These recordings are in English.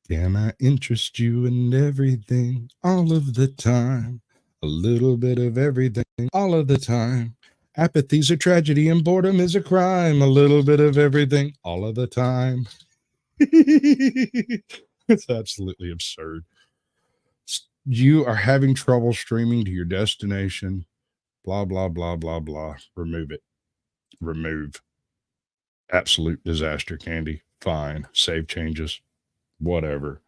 Can I interest you in everything all of the time? A little bit of everything all of the time. Apathy's a tragedy and boredom is a crime. A little bit of everything all of the time. It's absolutely absurd. You are having trouble streaming to your destination. Blah, blah, blah, blah, blah. Remove it. Remove. Absolute disaster, Candy. Fine. Save changes. Whatever.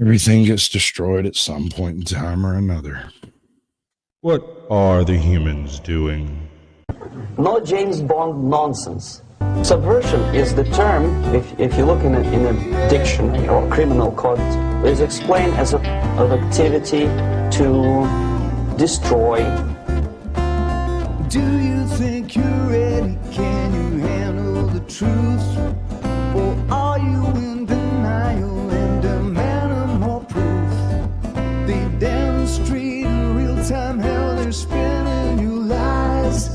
Everything gets destroyed at some point in time or another. What are the humans doing? No James Bond nonsense. Subversion is the term, if you look in a dictionary or criminal code, is explained as an activity to destroy. Do you think you're ready? Can you handle the truth? Or are you in denial and demand more proof? They demonstrate in real time how they're spinning you lies,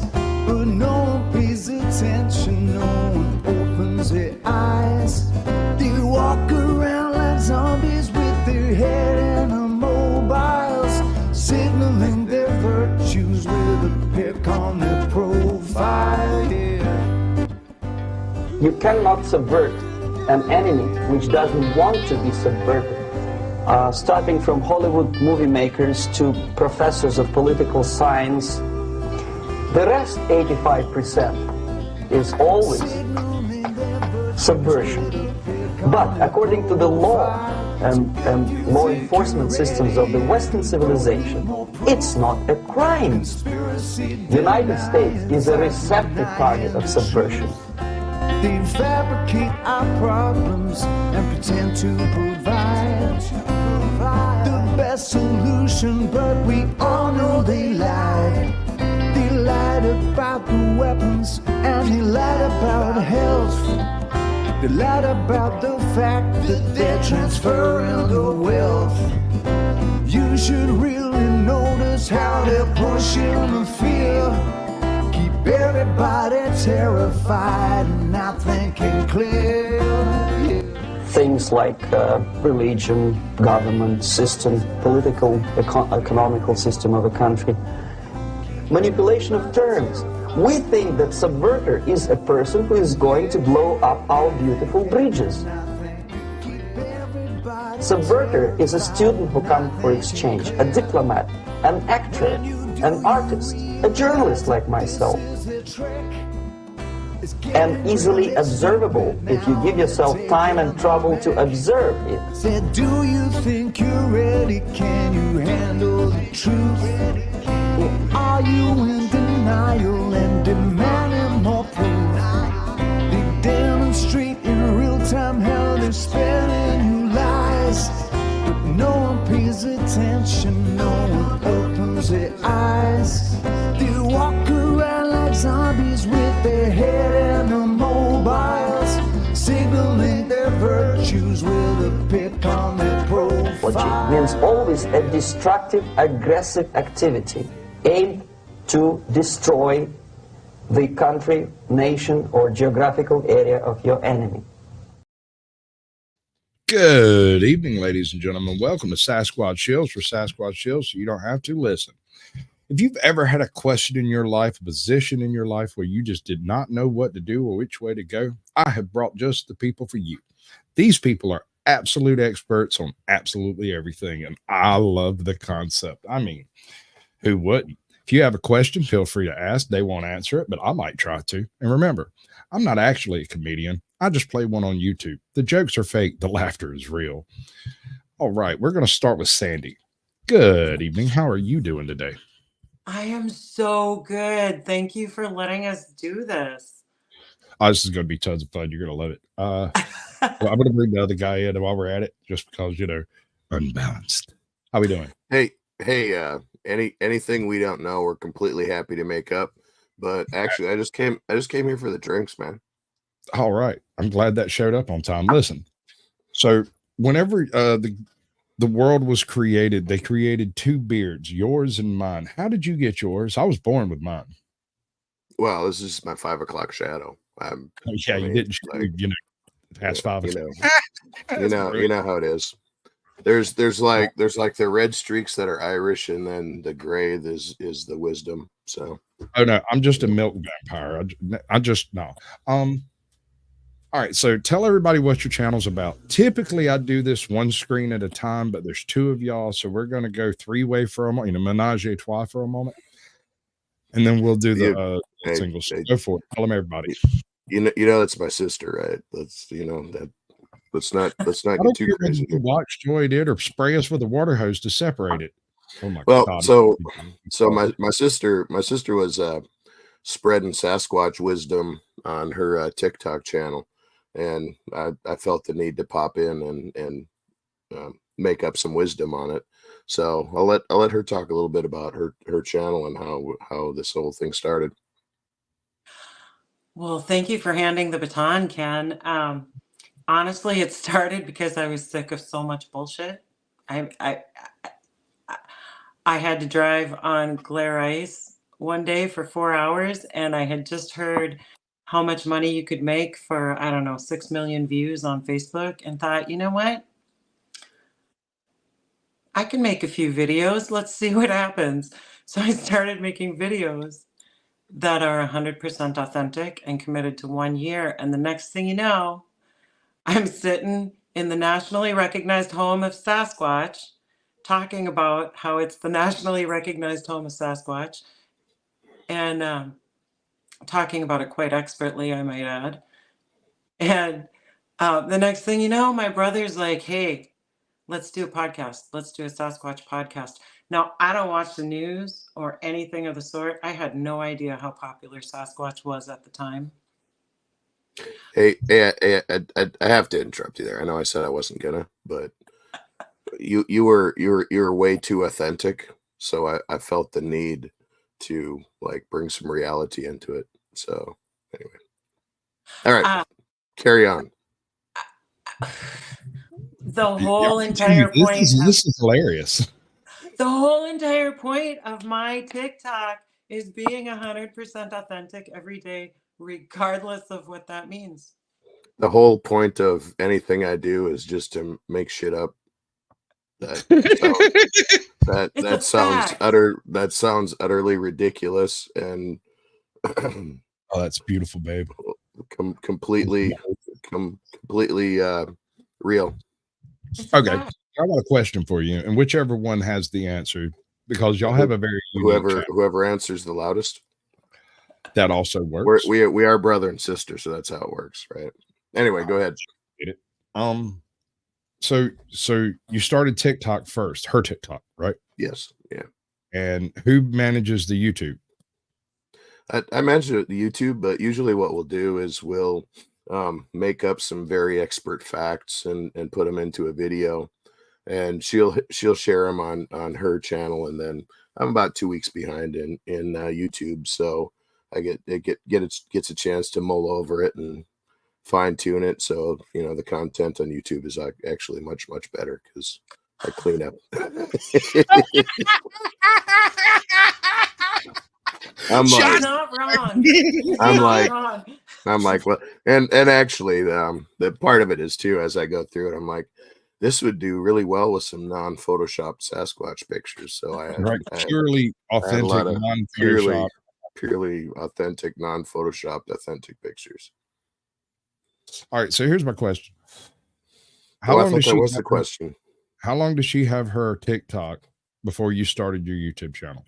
but no one pays attention, no one opens their eyes. They walk around like zombies with their head in the mobiles, signaling their virtues with a pick on their profile. Yeah. You cannot subvert an enemy which doesn't want to be subverted. Starting from Hollywood movie makers to professors of political science, the rest, 85%, is always subversion. But according to the law and law enforcement systems of the Western civilization, it's not a crime. The United States is a receptive target of subversion. They fabricate our problems and pretend to provide the best solution, but we all know they lied. They lied about the weapons and they lied about health. They lied about the fact that they're transferring the wealth. You should really notice how they're pushing the fear. Keep everybody terrified and not thinking clear. Yeah. Things like religion, government system, political, economical system of a country. Manipulation of terms. We think that subverter is a person who is going to blow up our beautiful bridges. Subverter is a student who comes for exchange, a diplomat, an actor, an artist, a journalist like myself. And easily observable if you give yourself time and trouble to observe it. Said, do you think you're ready? Can you handle the truth? Or are you in denial and demanding more proof? They demonstrate in real time how they're spinning you lies, but no one pays attention, no one opens their eyes. They walk around like zombies with their head in the mobiles, signaling their virtues with a pick on their profile. Means always a destructive, aggressive activity aimed to destroy the country, nation, or geographical area of your enemy. Good evening, ladies and gentlemen. Welcome to Sasquatch Shills for Sasquatch Shills, so you don't have to listen. If you've ever had a question in your life, a position in your life where you just did not know what to do or which way to go, I have brought just the people for you. These people are absolute experts on absolutely everything, and I love the concept. I mean, who wouldn't? If you have a question, feel free to ask. They won't answer it, but I might try to. And remember, I'm not actually a comedian. I just play one on YouTube. The jokes are fake. The laughter is real. All right, we're going to start with Sandy. Good evening. How are you doing today? I am so good. Thank you for letting us do this. Oh, this is going to be tons of fun. You're going to love it. Well, I'm going to bring the other guy in while we're at it, just because, unbalanced. How we doing? Hey, anything we don't know, we're completely happy to make up. But actually, I just came here for the drinks, man. All right. I'm glad that showed up on time. Listen, so whenever the world was created, they created two beards, yours and mine. How did you get yours? I was born with mine. Well, this is my 5 o'clock shadow. You didn't, past 5 you know, That's brilliant. you know how it is. There's like the red streaks that are Irish, and then the gray is the wisdom. So Oh no, I'm just a milk vampire. I just no. All right, so tell everybody what your channel's about. Typically, I do this one screen at a time, but there's two of y'all, so we're going to go three-way for a moment, menage a trois for a moment, and then we'll do the hey, single. Go for it. Tell them everybody. you know that's my sister, right? Let's that. Let's not I get don't too care whether crazy you here. watch Joy did or spray us with a water hose to separate it. Oh my Well, God! so my sister was spreading Sasquatch wisdom on her TikTok channel, and I felt the need to pop in and make up some wisdom on it. So I'll let her talk a little bit about her channel and how this whole thing started. Well, thank you for handing the baton, Ken. Honestly, it started because I was sick of so much bullshit. I had to drive on glare ice one day for 4 hours, and I had just heard how much money you could make for, I don't know, 6 million views on Facebook, and thought, you know what? I can make a few videos. Let's see what happens. So I started making videos that are 100% authentic and committed to 1 year. And the next thing you know, I'm sitting in the nationally recognized home of Sasquatch, talking about how it's the nationally recognized home of Sasquatch, and talking about it quite expertly, I might add. And the next thing you know, my brother's like, hey, let's do a podcast. Let's do a Sasquatch podcast. Now, I don't watch the news or anything of the sort. I had no idea how popular Sasquatch was at the time. Hey, I have to interrupt you there. I know I said I wasn't gonna, but you were way too authentic. So I felt the need to like bring some reality into it. So anyway, all right, carry on. The whole entire point. This is hilarious. The whole entire point of my TikTok is being 100% authentic every day, regardless of what that means. The whole point of anything I do is just to make shit up. That sounds utterly ridiculous and oh, that's beautiful, babe. Completely real. Okay, I got a question for you, and whichever one has the answer, because y'all have a very unique whoever answers the loudest. That also works. We are brother and sister, so that's how it works, right? Anyway, go ahead. So you started TikTok first, her TikTok, right? Yes. Yeah. And who manages the YouTube? I manage the YouTube, but usually what we'll do is we'll make up some very expert facts and put them into a video, and she'll share them on her channel, and then I'm about 2 weeks behind in YouTube, so I gets a chance to mull over it and fine tune it. So the content on YouTube is actually much better because I clean up. I'm like, not wrong. I'm like, well, and actually, the part of it is too, as I go through it, I'm like, this would do really well with some non-photoshopped Sasquatch pictures. So I purely authentic, purely authentic, non-photoshopped, authentic pictures. All right, so here's my question. How long does she have her TikTok before you started your YouTube channel?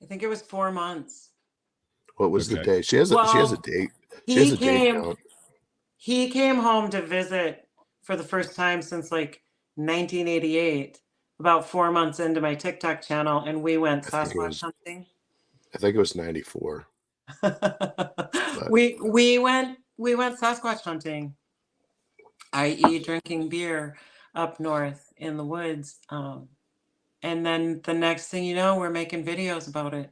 I think it was 4 months. What was the day? She has a date. He came home to visit for the first time since like 1988, about 4 months into my TikTok channel, and we went Sasquatch hunting. I think it was 94. we went Sasquatch hunting, i.e. drinking beer up north in the woods. And then the next thing you know, we're making videos about it.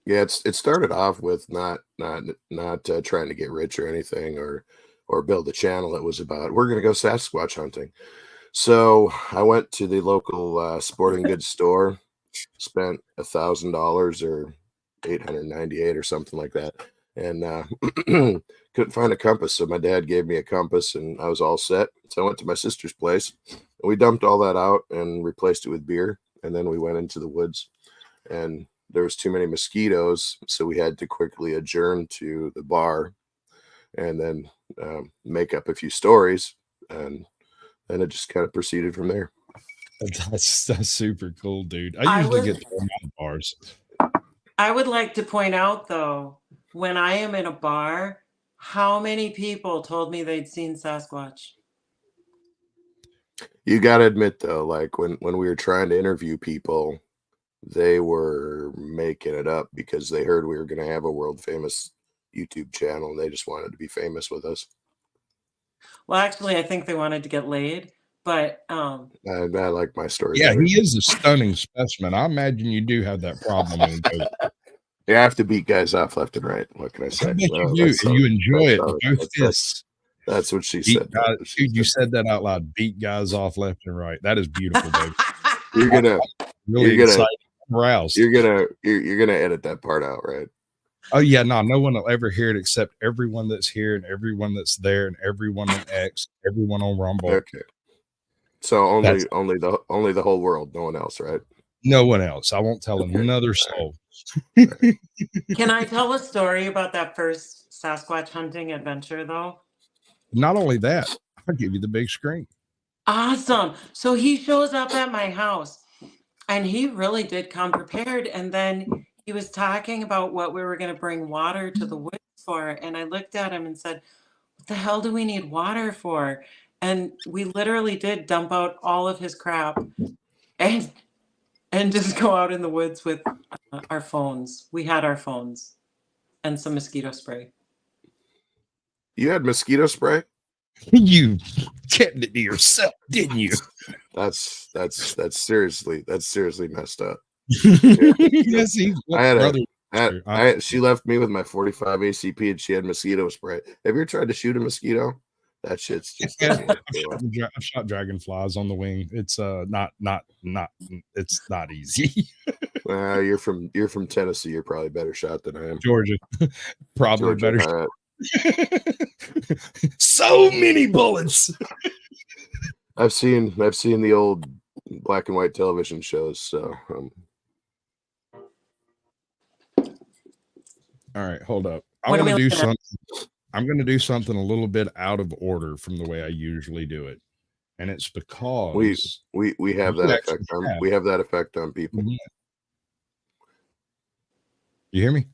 Yeah, it started off with not trying to get rich or anything or build a channel. It was about, we're going to go Sasquatch hunting. So I went to the local sporting goods store, spent $1,000 or $898 or something like that, and couldn't find a compass. So my dad gave me a compass, and I was all set. So I went to my sister's place, and we dumped all that out and replaced it with beer. And then we went into the woods, and there was too many mosquitoes, so we had to quickly adjourn to the bar, and then make up a few stories, and then it just kind of proceeded from there. That's super cool, dude. I I usually was- get to my bars. I would like to point out, though, when I am in a bar, how many people told me they'd seen Sasquatch? You got to admit, though, like when we were trying to interview people, they were making it up because they heard we were going to have a world famous YouTube channel, and they just wanted to be famous with us. Well, actually, I think they wanted to get laid, but I like my story. Yeah, better. he is a stunning specimen. I imagine you do have that problem. When you go, You have to beat guys off left and right. What can I say? I bet Well, you do, that's and how- you enjoy it. that's with how- both that's- fists. That's what she Beat said. guys, That's what she dude, you said. said that out loud. Beat guys off left and right. That is beautiful, baby. You're gonna Really You're gonna- excited, aroused. you're gonna edit that part out, right? Oh yeah, no one will ever hear it except everyone that's here and everyone that's there and everyone on X, everyone on Rumble. Okay. So only That's- only the whole world, no one else, right? No one else. I won't tell Okay. another soul. can I tell a story about that first Sasquatch hunting adventure, though? Not only that, I'll give you the big screen. Awesome. So he shows up at my house, and he really did come prepared. And then he was talking about what we were going to bring water to the woods for. And I looked at him and said, what the hell do we need water for? And we literally did dump out all of his crap and just go out in the woods with our phones. We had our phones and some mosquito spray. You had mosquito spray? You kept it to yourself, didn't you? That's seriously messed up. Yes, he's I had a- brother. She left me with my 45 ACP, and she had mosquito spray. Have you ever tried to shoot a mosquito? That shit's just doesn't work very well. I've shot dragonflies on the wing. It's not it's not easy. You're from Tennessee. You're probably a better shot than I am. Georgia, probably Georgia, better. all right. So many bullets. I've seen the old black and white television shows. So All right, hold up. I What are want to we do looking at? something. I'm going to do something a little bit out of order from the way I usually do it, and it's because we have You that actually effect on have. we have that effect on people. Mhm. You hear me?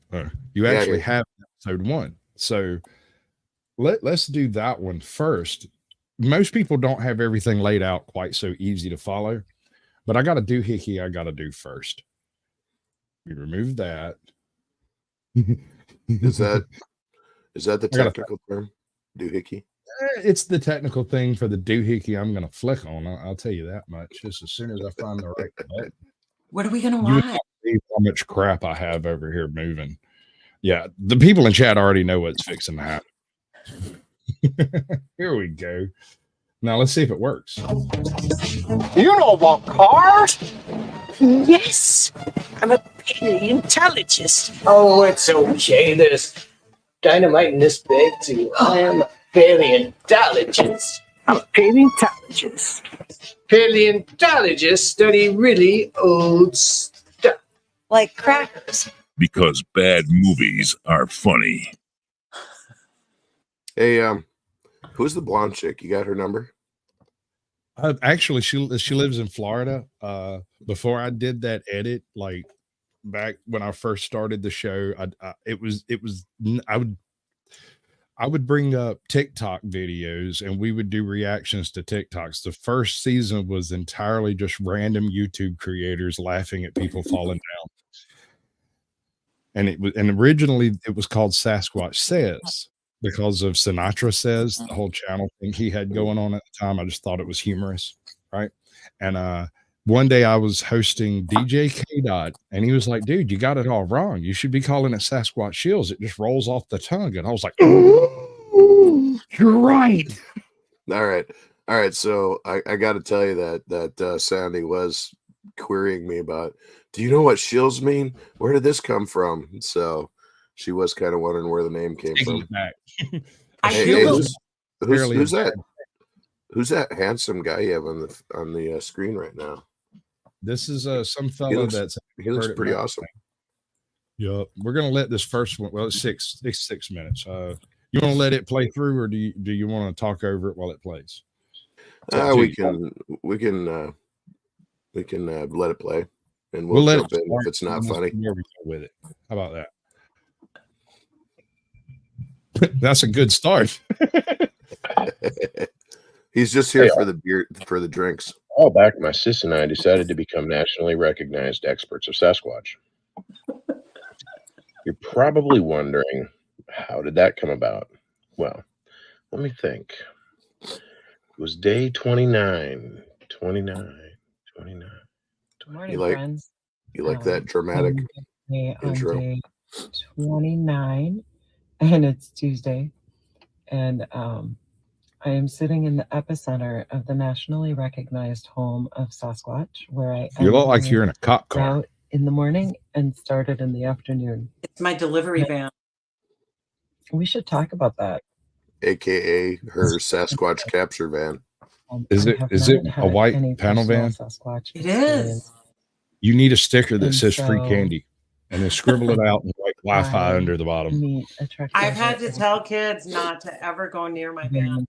You Yeah, I actually hear have episode 1. So let's do that one first. Most people don't have everything laid out quite so easy to follow, but I got a doohickey I got to do first. We remove that. Is that the I gotta- technical term? Doohickey? It's the technical thing for the doohickey I'm going to flick on. I'll tell you that much. Just as soon as I find the right button. What are we going to You would watch? not believe how much crap I have over here moving. Yeah, the people in chat already know what's fixing to happen. Here we go. Now let's see if it works. You know about cars? Yes, I'm a paleontologist. Oh, it's okay. There's dynamite in this bag too. I am a paleontologist. I'm a paleontologist. Paleontologists study really old stuff. Like crackers. Because bad movies are funny. Hey, who's the blonde chick? You got her number? Actually, she lives in Florida. Before I did that edit, like back when I first started the show, I would bring up TikTok videos and we would do reactions to TikToks. The first season was entirely just random YouTube creators laughing at people falling down. And originally it was called Sasquatch Says because of Sinatra Says, the whole channel thing he had going on at the time. I just thought it was humorous, right? And one day I was hosting DJ K Dot, and he was like, "Dude, you got it all wrong. You should be calling it Sasquatch Shills. It just rolls off the tongue." And I was like, "Oh, you're right." All right. So I got to tell you that Sandy was querying me about, do you know what shills mean? Where did this come from? So She was kind of wondering where the name came Taking from. it back. I Hey, do hey, look- who's that? Who's that handsome guy you have on the screen right now? This is some fellow that's He looks heard it pretty back. awesome. Yeah, we're gonna let this first one. Well, it's six minutes. You want to let it play through, or do you want to talk over it while it plays? We can let it play, and We'll let jump it in if it's not and we'll funny. see where we go with it. How about that? That's a good start. He's just here for the beer, for the drinks. A while back, my sis and I decided to become nationally recognized experts of Sasquatch. You're probably wondering, how did that come about? Well, let me think. It was day 29. Good morning, friends. You like that dramatic intro? On day 29, and it's Tuesday, and I am sitting in the epicenter of the nationally recognized home of Sasquatch, where I You look like you're in a cop car. out in the morning and started in the afternoon. It's my delivery van. We should talk about that. AKA her Sasquatch capture van. Is it a white panel van? Sasquatch it is. You need a sticker that And says free so- candy, and then scribble it out and write Wi-Fi under the bottom. I've had to tell kids not to ever go near my van.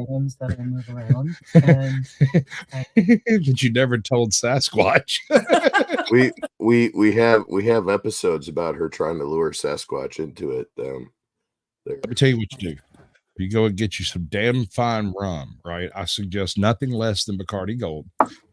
Items that I move around, and But you never told Sasquatch. we have episodes about her trying to lure Sasquatch into it. There. Let me tell you what you do. You go and get you some damn fine rum, right? I suggest nothing less than Bacardi Gold.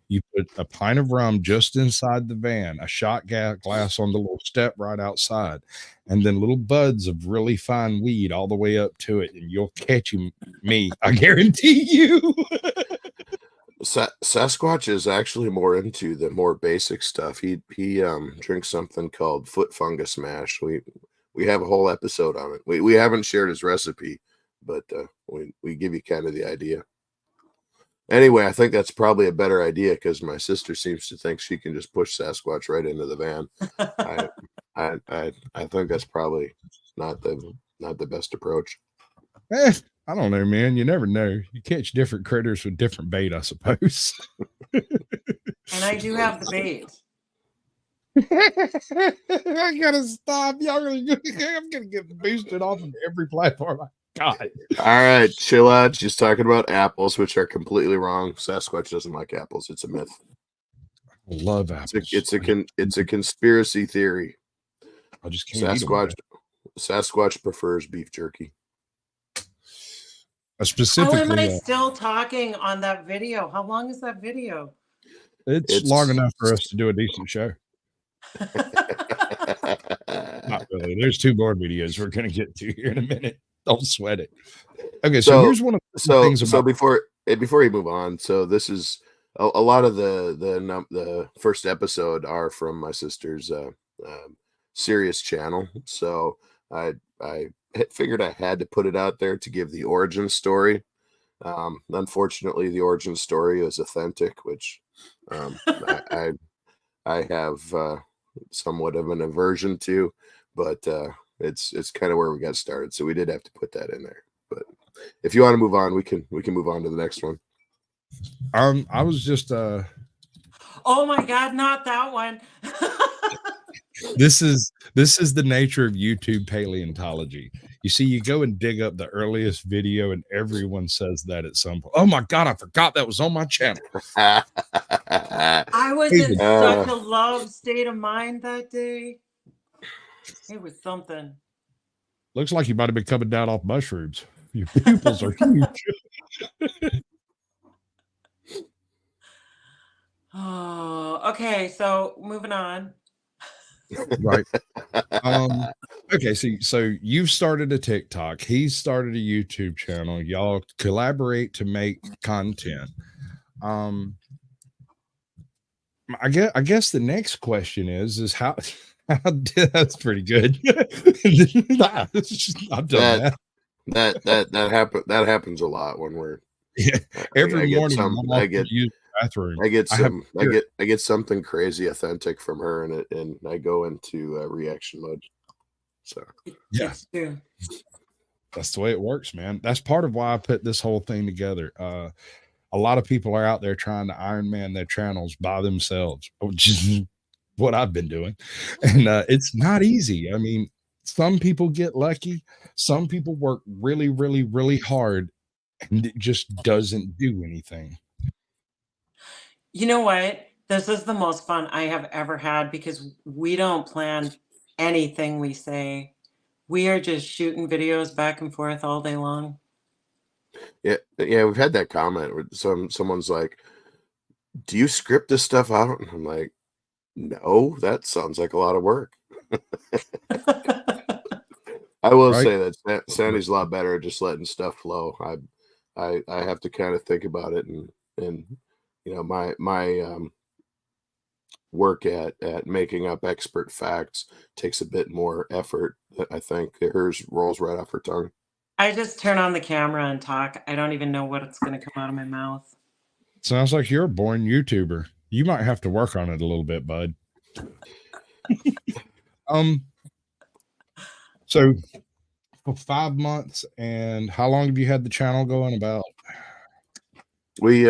You put a pint of rum just inside the van, a shot glass on the little step right outside, and then little buds of really fine weed all the way up to it, and you'll catch me. I guarantee you. Sasquatch is actually more into the more basic stuff. He drinks something called foot fungus mash. We have a whole episode on it. We haven't shared his recipe, but we give you kind of the idea. Anyway, I think that's probably a better idea because my sister seems to think she can just push Sasquatch right into the van. I think that's probably not the best approach. I don't know, man. You never know. You catch different critters with different bait, I suppose. And I do have the bait. I gotta stop. I'm gonna get boosted off of every platform I got. All right, chill out. She's talking about apples, which are completely wrong. Sasquatch doesn't like apples. It's a myth. I love apples. It's a conspiracy theory. I just can't eat Sasquatch prefers beef jerky. Specifically, how am I still talking on that video? How long is that video? It's long enough for us to do a decent show. Not really. There's two more videos we're going to get to here in a minute. Don't sweat it. Okay, so here's one of the things about. So before you move on, so this is a lot of the first episode are from my sister's Sirius channel. So I figured I had to put it out there to give the origin story. Unfortunately, the origin story is authentic, which I have somewhat of an aversion to, but it's kind of where we got started. So we did have to put that in there. But if you want to move on, we can move on to the next one. I was just oh my God, not that one. This is the nature of YouTube paleontology. You see, you go and dig up the earliest video, and everyone says that at some point. Oh my God, I forgot that was on my channel. I was in such a love state of mind that day. It was something. Looks like you might have been coming down off mushrooms. Your pupils are huge. Oh, okay. So moving on. Right. Okay, so you've started a TikTok, he's started a YouTube channel, y'all collaborate to make content. I guess the next question is how that's pretty good. I've done that happens a lot when we're every morning I get something crazy authentic from her, and I go into reaction mode. So Yeah. Kids too. That's the way it works, man. That's part of why I put this whole thing together. A lot of people are out there trying to Iron Man their channels by themselves, which is what I've been doing. And it's not easy. I mean, some people get lucky, some people work really, really, really hard, and it just doesn't do anything. You know what? This is the most fun I have ever had because we don't plan anything we say. We are just shooting videos back and forth all day long. yeah, we've had that comment where someone's like, "Do you script this stuff out?" And I'm like, "No, that sounds like a lot of work." I will Right? say that Sandy's a lot better at just letting stuff flow. I have to kind of think about it, and my work at making up expert facts takes a bit more effort. I think hers rolls right off her tongue. I just turn on the camera and talk. I don't even know what's going to come out of my mouth. Sounds like you're a born YouTuber. You might have to work on it a little bit, bud. So for 5 months, and how long have you had the channel going? About We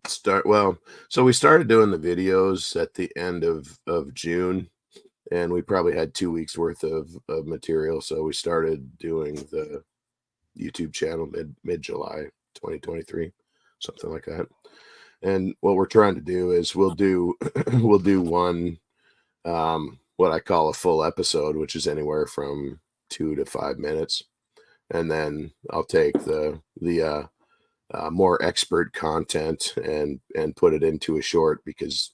so we started doing the videos at the end of June, and we probably had 2 weeks worth of material. So we started doing the YouTube channel mid July 2023, something like that. And what we're trying to do is we'll do we'll do one what I call a full episode, which is anywhere from 2 to 5 minutes, and then I'll take the more expert content and put it into a short, because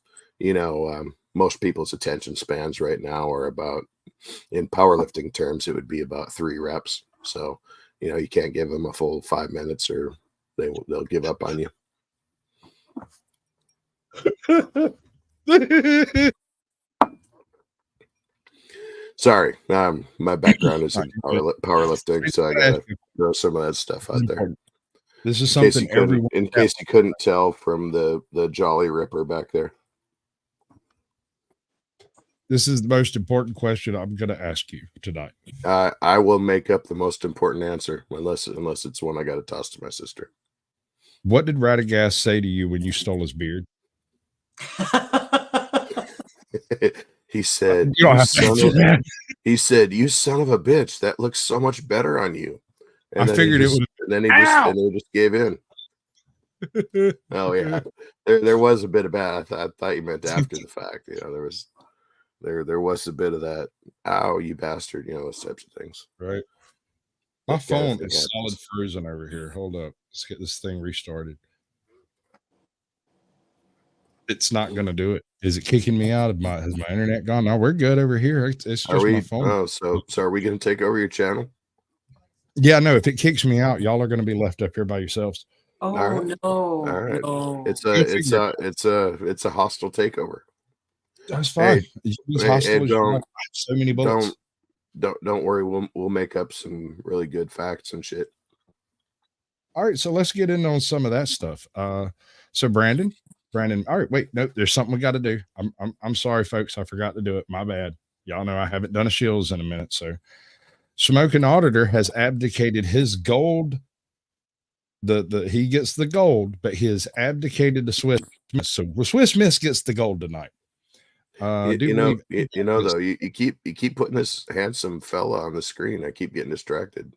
most people's attention spans right now are about, in powerlifting terms, it would be about 3 reps. So you can't give them a full 5 minutes or they'll give up on you. Sorry, my background is in powerlifting, so I gotta throw some of that stuff out there. this is something everyone, In case you couldn't tell from the Jolly Ripper back there. this is the most important question I'm going to ask you tonight. I will make up the most important answer unless it's one I got to toss to my sister. What did Radagast say to you when you stole his beard? He said, You don't have to answer that. He said, "You son of a bitch, that looks so much better on you." And I figured it would. And then he just gave in. Oh yeah, there was a bit of bad. I thought you meant after the fact. There was a bit of that. Ow, you bastard! Those types of things. Right. My phone is solid frozen over here. Hold up. Let's get this thing restarted. It's not going to do it. Is it kicking me out? Has my internet gone? No, we're good over here. It's just my phone. Oh, so are we going to take over your channel? Yeah, no. If it kicks me out, y'all are going to be left up here by yourselves. Oh All right. no! All right. No. It's a hostile takeover. That's fine. Hey, so many bullets. Don't worry. We'll make up some really good facts and shit. All right, so let's get in on some of that stuff. So Brandon. All right, wait, no, there's something we got to do. I'm sorry, folks, I forgot to do it. My bad. Y'all know I haven't done a Shills in a minute. So Smoking Auditor has abdicated his gold. He gets the gold, but he has abdicated the Swiss Miss. So the Swiss Miss gets the gold tonight. Though you keep putting this handsome fella on the screen. I keep getting distracted.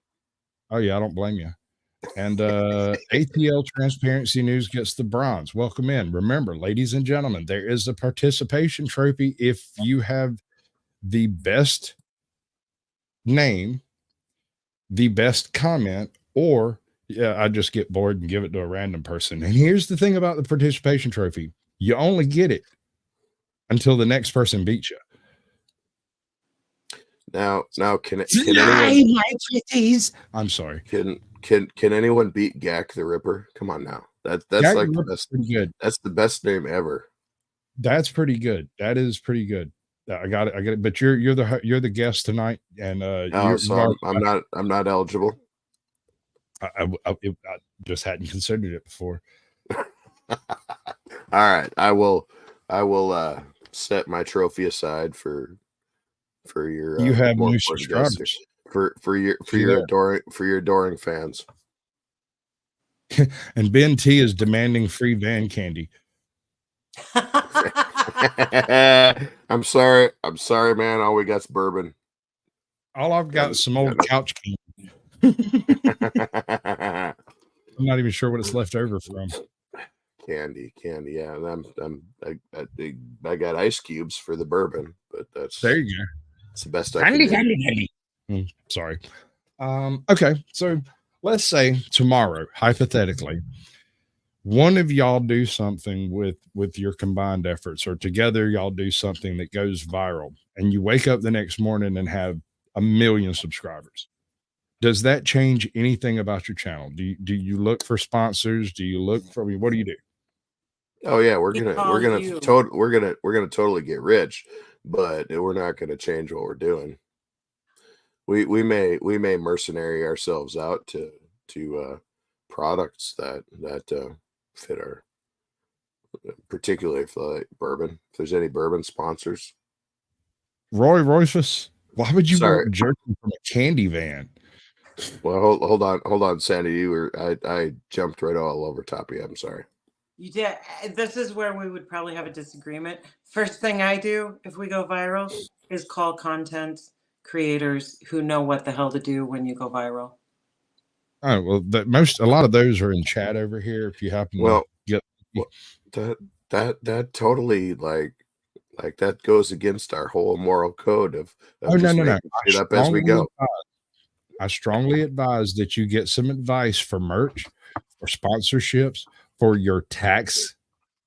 Oh yeah, I don't blame you. And ATL Transparency News gets the bronze. Welcome in. Remember, ladies and gentlemen, there is a participation trophy if you have the best name, the best comment, or I just get bored and give it to a random person. And here's the thing about the participation trophy: you only get it until the next person beats you. Now, can anyone? I'm sorry. Can anyone beat Gak the Ripper? Come on now. That's Gak like the the best. good. That's the best name ever. That's pretty good. That is pretty good. I got it. But you're the guest tonight, and so I'm not eligible. I just hadn't considered it before. All right, I will set my trophy aside for for your You have more new important guests here. subscribers. For your adoring fans. And Ben T is demanding free van candy. I'm sorry, man. All we got's bourbon. All I've got is some old couch candy. I'm not even sure what it's left over from. Candy. Yeah, and I got ice cubes for the bourbon, but there you go. It's the best I can do. Sorry. Okay, so let's say tomorrow, hypothetically, one of y'all do something with your combined efforts, or together y'all do something that goes viral, and you wake up the next morning and have 1 million subscribers. Does that change anything about your channel? Do you look for sponsors? Do you look for what do you do? Oh yeah, we're gonna totally get rich, but we're not gonna change what we're doing. We may mercenary ourselves out to products that fit our, particularly if like bourbon. If there's any bourbon sponsors, Roy Royfus, why would you Sorry. want jerky from a candy van? Well, hold on, Sandy. I jumped right all over top of you. I'm sorry. You did. This is where we would probably have a disagreement. First thing I do if we go viral is call content creators who know what the hell to do when you go viral. Oh, well, a lot of those are in chat over here. If you happen to get that totally like that goes against our whole moral code of no. It up as we go. I strongly advise that you get some advice for merch, for sponsorships, for your tax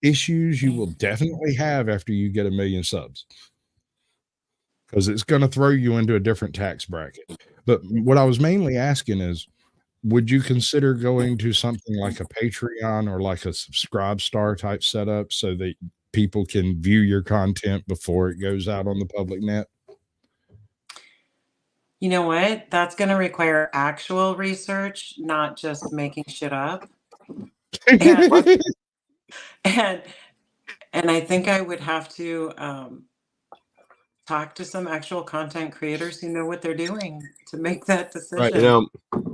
issues you will definitely have after you get 1 million subs, because it's going to throw you into a different tax bracket. But what I was mainly asking is, would you consider going to something like a Patreon or like a Subscribe Star type setup so that people can view your content before it goes out on the public net? You know what? That's going to require actual research, not just making shit up. And I think I would have to talk to some actual content creators who know what they're doing to make that decision. Right. You know,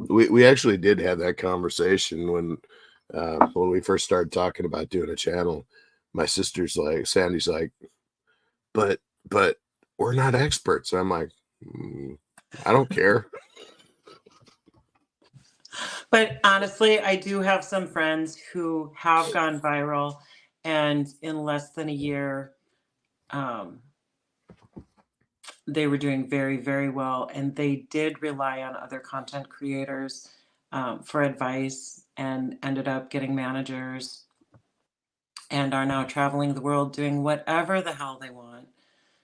we actually did have that conversation when we first started talking about doing a channel. My sister's like, Sandy's like, but we're not experts. I'm like, I don't care. But honestly, I do have some friends who have gone viral, and in less than a year, they were doing very, very well. And they did rely on other content creators for advice, and ended up getting managers, and are now traveling the world doing whatever the hell they want.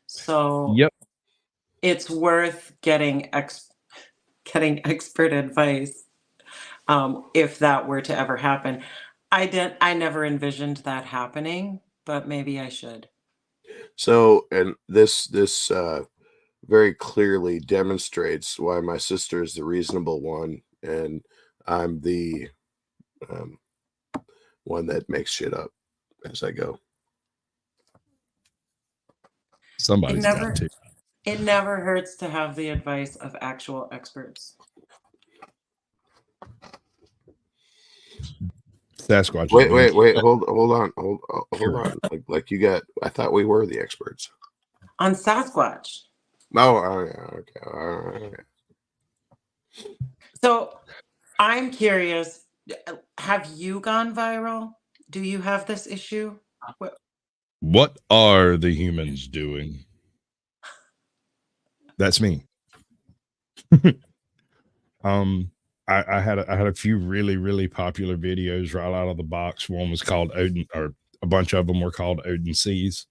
So yep, it's worth getting expert advice if that were to ever happen. I never envisioned that happening, but maybe I should. So, and this very clearly demonstrates why my sister is the reasonable one, and I'm the one that makes shit up as I go. Somebody's got to. It never hurts to have the advice of actual experts. Sasquatch. Wait, hold on. Like you got, I thought we were the experts. On Sasquatch. Oh, yeah, okay. So I'm curious, have you gone viral? Do you have this issue? What are the humans doing? That's me. I had a few really, really popular videos right out of the box. One was called Odin, or a bunch of them were called Odin Seas.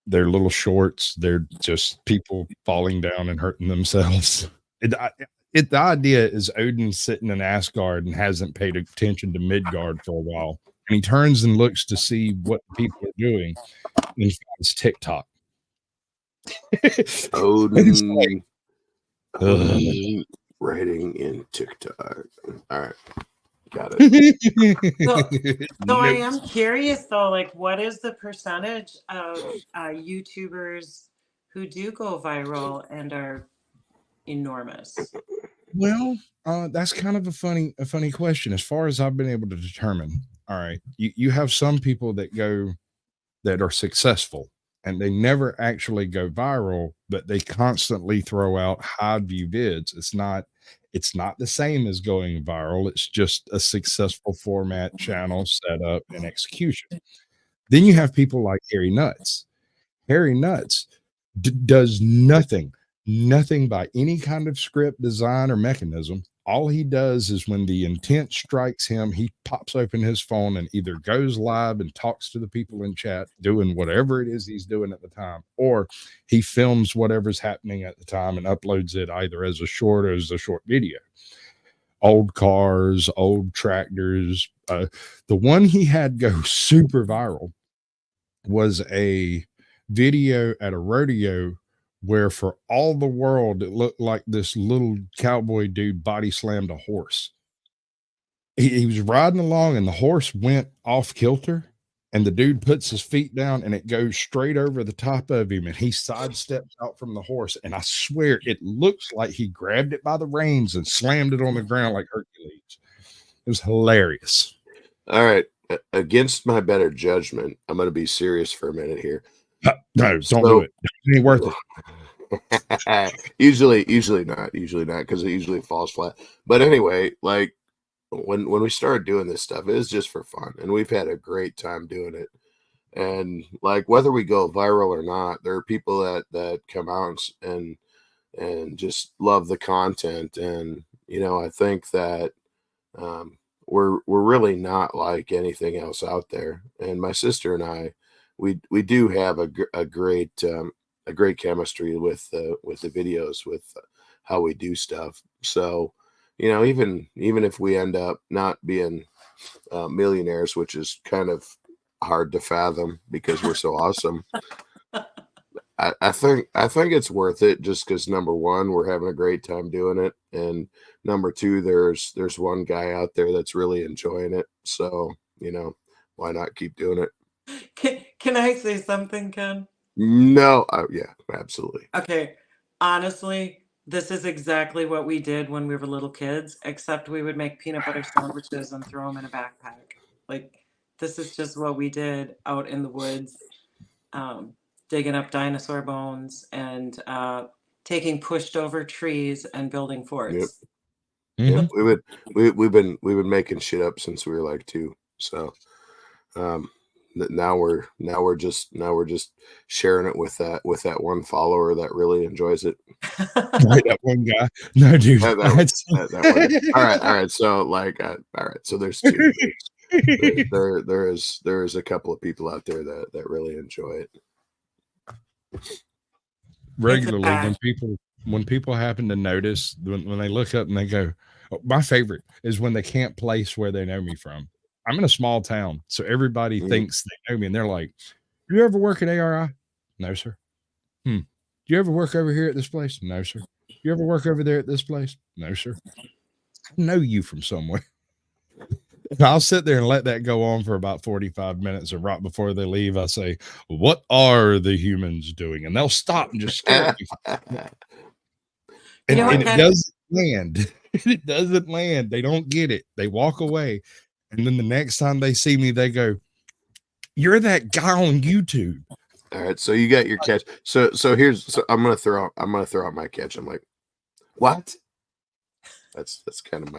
They're little shorts. They're just people falling down and hurting themselves. The idea is Odin sitting in Asgard and hasn't paid attention to Midgard for a while. And he turns and looks to see what people are doing, and he finds TikTok. Odin writing in TikTok. All right. Got it. So I am curious though, like what is the percentage of YouTubers who do go viral and are enormous? Well, that's kind of a funny question. As far as I've been able to determine, all right, you have some people that go that are successful and they never actually go viral, but they constantly throw out high view vids. It's not the same as going viral. It's just a successful format, channel setup, and execution. Then you have people like Harry Nuts. Harry Nuts does nothing by any kind of script, design, or mechanism. All he does is when the intent strikes him, he pops open his phone and either goes live and talks to the people in chat, doing whatever it is he's doing at the time, or he films whatever's happening at the time and uploads it either as a short or as a short video. Old cars, old tractors. The one he had go super viral was a video at a rodeo where for all the world it looked like this little cowboy dude body slammed a horse. He was riding along and the horse went off kilter and the dude puts his feet down and it goes straight over the top of him and he sidesteps out from the horse, and I swear it looks like he grabbed it by the reins and slammed it on the ground like Hercules. It was hilarious. All right. Against my better judgment, I'm going to be serious for a minute here. No, don't do it. It ain't worth it. usually not because it usually falls flat. But anyway, like when we started doing this stuff, it was just for fun, and we've had a great time doing it. And like whether we go viral or not, there are people that come out and just love the content, and I think that we're really not like anything else out there. And my sister and I, we do have a great chemistry with the videos, with how we do stuff. So even if we end up not being millionaires, which is kind of hard to fathom because we're so awesome, I think it's worth it just because number one, we're having a great time doing it, and number two, there's one guy out there that's really enjoying it. So why not keep doing it? Can I say something, Ken? No, yeah, absolutely. Okay, honestly, this is exactly what we did when we were little kids, except we would make peanut butter sandwiches and throw them in a backpack. Like, this is just what we did out in the woods, digging up dinosaur bones and taking pushed over trees and building forts. Yep. We've been making shit up since we were like 2. So now we're just sharing it with that one follower that really enjoys it. Right, that one guy. No, dude. That one. All right. So all right. So there's 2. There is a couple of people out there that really enjoy it. Regularly, when people happen to notice, when they look up and they go, oh, my favorite is when they can't place where they know me from. I'm in a small town, so everybody thinks they know me, and they're like, "Do you ever work at ARI?" No, sir. Do you ever work over here at this place? No, sir. Do you ever work over there at this place? No, sir. I know you from somewhere. And I'll sit there and let that go on for about 45 minutes, and right before they leave, I say, "What are the humans doing?" And they'll stop and just stare at me. And it doesn't land. It doesn't land. They don't get it. They walk away. And then the next time they see me, they go, "You're that guy on YouTube." All right. So you got your catch. So I'm gonna throw out my catch. I'm like, what? That's kind of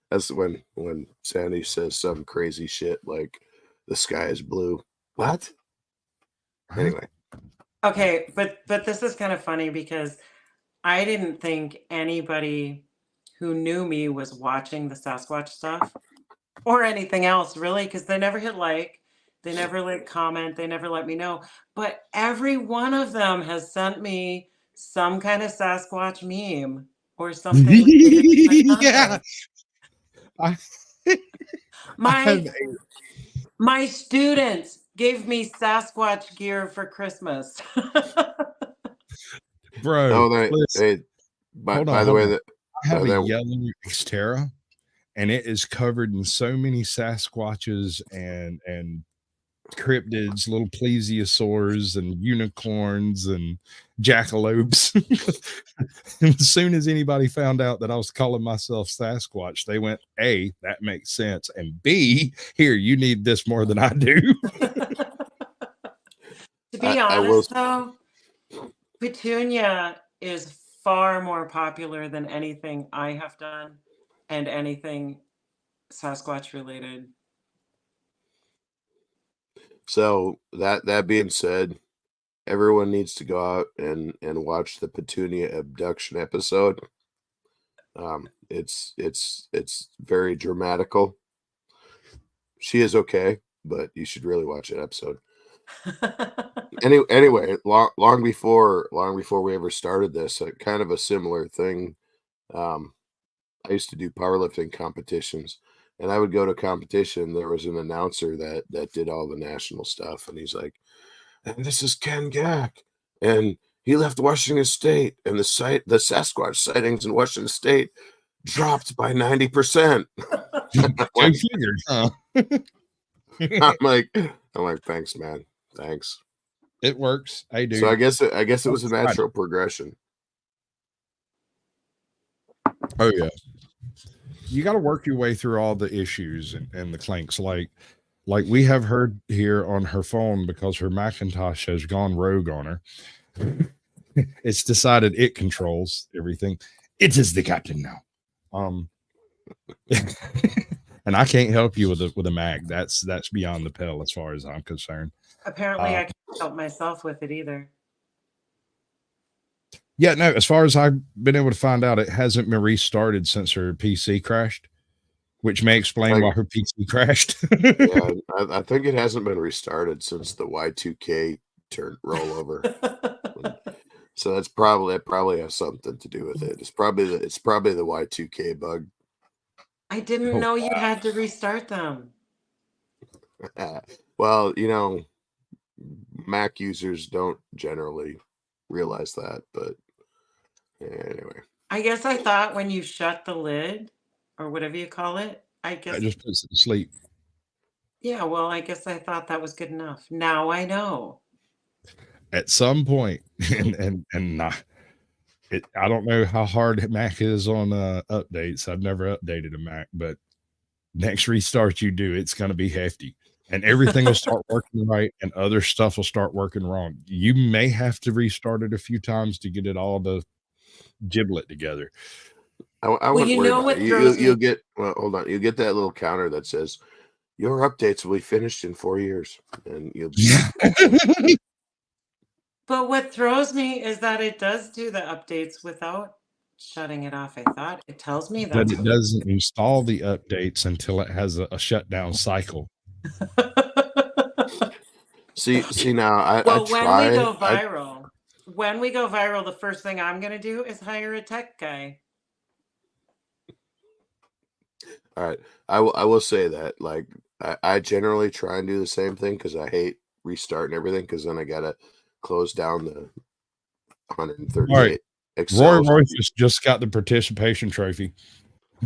that's when Sandy says some crazy shit like the sky is blue. What? Anyway. Okay, but this is kind of funny because I didn't think anybody who knew me was watching the Sasquatch stuff or anything else, really, because they never hit like, they never comment, they never let me know. But every one of them has sent me some kind of Sasquatch meme or something. Yeah. My students gave me Sasquatch gear for Christmas. Bro, by the way, that I have a yellow Xterra, and it is covered in so many Sasquatches and cryptids, little plesiosaurs and unicorns and jackalopes. And as soon as anybody found out that I was calling myself Sasquatch, they went, A, that makes sense. And B, here, you need this more than I do. To be honest, though, Petunia is far more popular than anything I have done and anything Sasquatch related. So that being said, everyone needs to go out and watch the Petunia abduction episode. It's very dramatical. She is okay, but you should really watch that episode. Anyway, long before we ever started this, kind of a similar thing. I used to do powerlifting competitions, and I would go to competition. There was an announcer that did all the national stuff, and he's like, "And this is Ken Gack, and he left Washington State, and the Sasquatch sightings in Washington State dropped by 90%." Go figured, huh? I'm like, thanks, man, thanks. It works. I do. So I guess it was a natural progression. Oh yeah. You got to work your way through all the issues and the clanks. Like we have heard here on her phone, because her Macintosh has gone rogue on her. It's decided it controls everything. It is the captain now. And I can't help you with a Mac. That's beyond the pale as far as I'm concerned. Apparently, I can't help myself with it either. Yeah, no, as far as I've been able to find out, it hasn't been restarted since her PC crashed, which may explain why her PC crashed. Yeah, I think it hasn't been restarted since the Y2K rollover. So that probably has something to do with it. It's probably the Y2K bug. I didn't know you had to restart them. Well, Mac users don't generally realize that, but anyway. I guess I thought when you shut the lid or whatever you call it, I guess I just puts it to sleep. Yeah, well, I guess I thought that was good enough. Now I know. At some point, and not, I don't know how hard Mac is on updates. I've never updated a Mac, but next restart you do, it's going to be hefty, and everything will start working right, and other stuff will start working wrong. You may have to restart it a few times to get it all to giblet together. I wouldn't worry about it. You'll get, well, hold on. You'll get that little counter that says your updates will be finished in 4 years, and you'll be. But what throws me is that it does do the updates without shutting it off. I thought it tells me that. But it doesn't install the updates until it has a shutdown cycle. See now, when we go viral, the first thing I'm going to do is hire a tech guy. All right, I will say that, like, I generally try and do the same thing because I hate restarting everything, because then I gotta close down the 138. Right. Excel. Roy just got the participation trophy.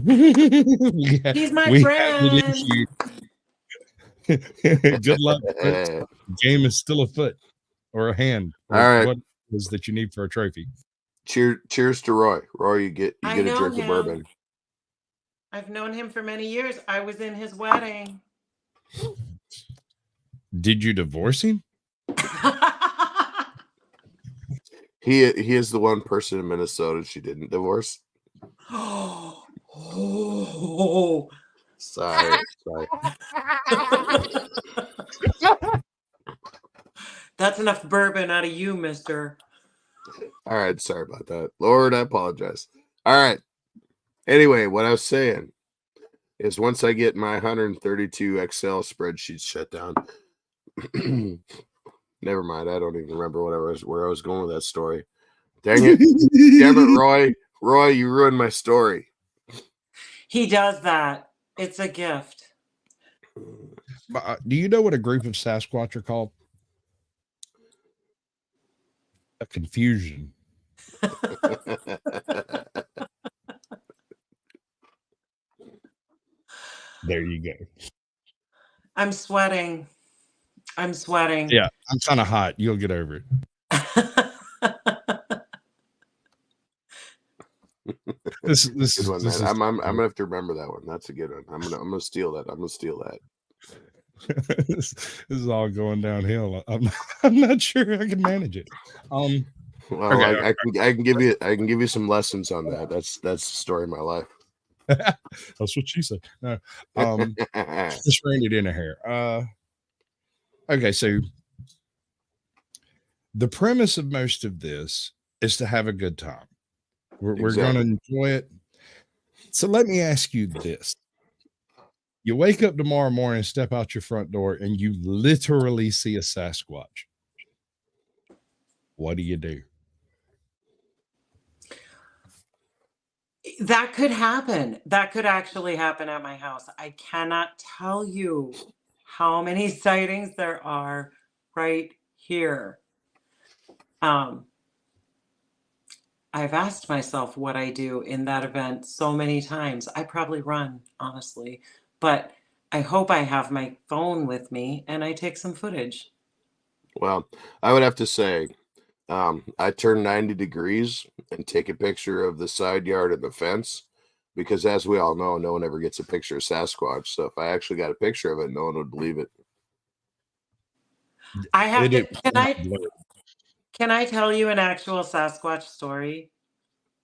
He's my friend. Good luck. The game is still a foot or a hand. All right. What is that you need for a trophy? Cheers to Roy. Roy, you get a drink of bourbon. I've known him for many years. I was in his wedding. Did you divorce him? He is the one person in Minnesota she didn't divorce. Oh. Sorry. That's enough bourbon out of you, mister. All right, sorry about that. Lord, I apologize. All right. Anyway, what I was saying is, once I get my 132 Excel spreadsheets shut down, never mind. I don't even remember where I was going with that story. Dang it. Damn it, Roy. Roy, you ruined my story. He does that. It's a gift. Do you know what a group of Sasquatch are called? A confusion. There you go. I'm sweating. I'm sweating. Yeah, I'm kind of hot. You'll get over it. This Good one, man. is I'm gonna have to remember that one. That's a good one. I'm gonna steal that. I'm gonna steal that. this is all going downhill. I'm not sure I can manage it. Well, Okay, I can give you some lessons on that. That's the story of my life. that's what she said. No, just reined it in a hair. Okay, so the premise of most of this is to have a good time. We're going to enjoy it. So let me ask you this. You wake up tomorrow morning, step out your front door, and you literally see a Sasquatch. What do you do? That could happen. That could actually happen at my house. I cannot tell you how many sightings there are right here. I've asked myself what I do in that event so many times. I probably run, honestly, but I hope I have my phone with me and I take some footage. Well, I would have to say, I turn 90 degrees and take a picture of the side yard and the fence, because as we all know, no one ever gets a picture of Sasquatch. So if I actually got a picture of it, no one would believe it. I have It to, can I tell you an actual Sasquatch story?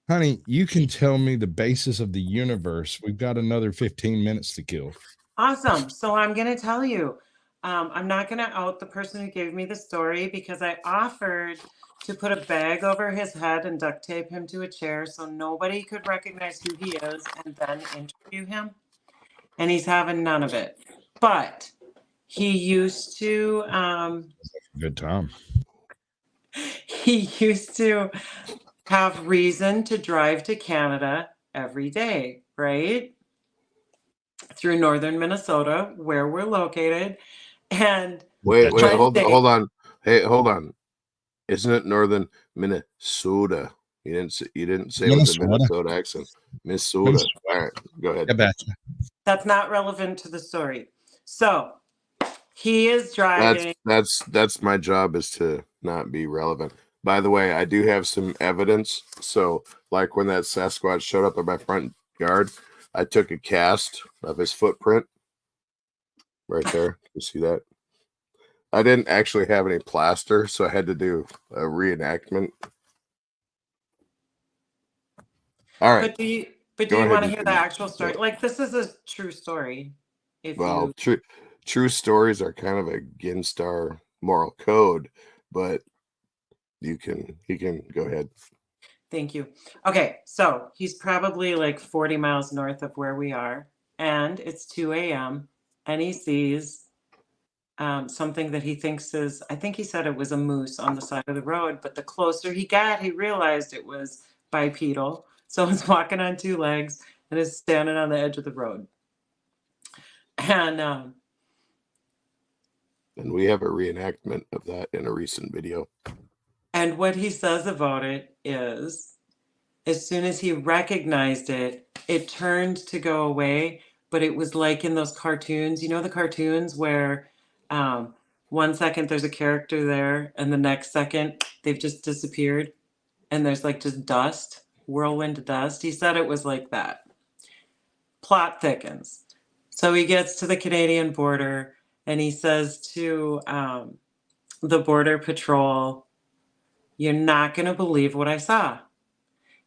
Honey, you can tell me the basis of the universe. We've got another 15 minutes to kill. Awesome. So I'm going to tell you. I'm not going to out the person who gave me the story because I offered to put a bag over his head and duct tape him to a chair so nobody could recognize who he is and then interview him. And he's having none of it. But he used to Good time. he used to have reason to drive to Canada every day, right? Through northern Minnesota, where we're located. And wait, hold on. Hey, hold on. Isn't it northern Minnesota? You didn't say it with a Minnesota accent. Minnesota. All right, go ahead. That's not relevant to the story. So he is driving. That's my job, is to not be relevant. By the way, I do have some evidence. So, like when that Sasquatch showed up at my front yard, I took a cast of his footprint right there. You see that? I didn't actually have any plaster, so I had to do a reenactment. All right. But do you want to hear the actual story? Like, this is a true story. True stories are kind of against our moral code, but he can go ahead. Thank you. Okay, so he's probably like 40 miles north of where we are, and it's 2 a.m. and he sees something that he thinks is, I think he said it was a moose on the side of the road, but the closer he got, he realized it was bipedal. So it's walking on two legs and is standing on the edge of the road. And we have a reenactment of that in a recent video. And what he says about it is, as soon as he recognized it, it turned to go away, but it was like in those cartoons, you know, the cartoons where 1 second there's a character there and the next second they've just disappeared and there's like just dust, whirlwind dust. He said it was like that. Plot thickens. So he gets to the Canadian border and he says to the Border Patrol, "You're not going to believe what I saw."